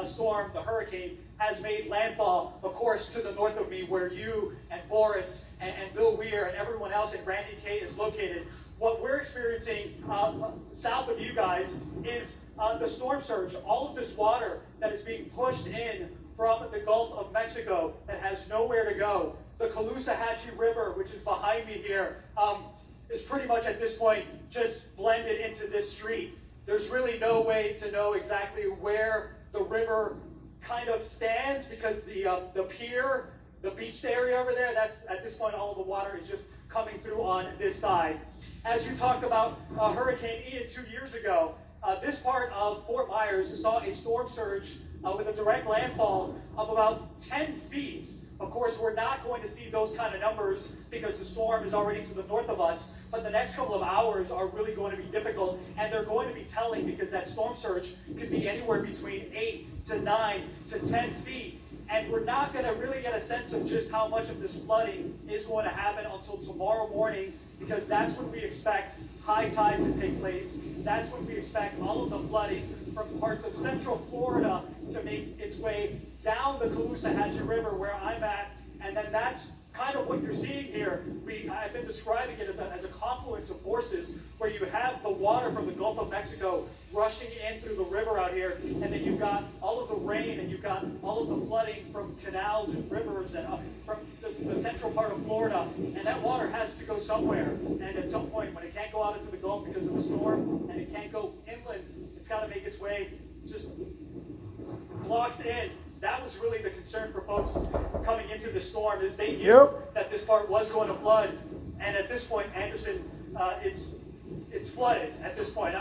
storm, the hurricane, has made landfall, of course, to the north of me, where you and Boris and Bill Weir and everyone else in Randy K is located. What we're experiencing south of you guys is the storm surge. All of this water that is being pushed in from the Gulf of Mexico that has nowhere to go. The Caloosahatchee River, which is behind me here, is pretty much at this point just blended into this street. There's really no way to know exactly where the river kind of stands, because the pier, the beached area over there, that's at this point all of the water is just coming through on this side. As you talked about Hurricane Ian 2 years ago, this part of Fort Myers saw a storm surge with a direct landfall of about 10 feet. Of course, we're not going to see those kind of numbers because the storm is already to the north of us, but the next couple of hours are really going to be difficult, and they're going to be telling, because that storm surge could be anywhere between 8 to 9 to 10 feet. And we're not going to really get a sense of just how much of this flooding is going to happen until tomorrow morning, because that's when we expect high tide to take place. That's when we expect all of the flooding from parts of central Florida to make its way down the Caloosahatchee River where I'm at. And then that's kind of what you're seeing here. I've been describing it as a confluence of forces, where you have the water from the Gulf of Mexico rushing in through the river out here, and then you've got all of the rain, and you've got all of the flooding from canals and rivers and from the central part of Florida, and that water has to go somewhere. And at some point, when it can't go out into the Gulf because of the storm, and it can't go inland, it's got to make its way just blocks in. That was really the concern for folks coming into the storm, is they knew that this part was going to flood. And at this point, Anderson, it's flooded at this point.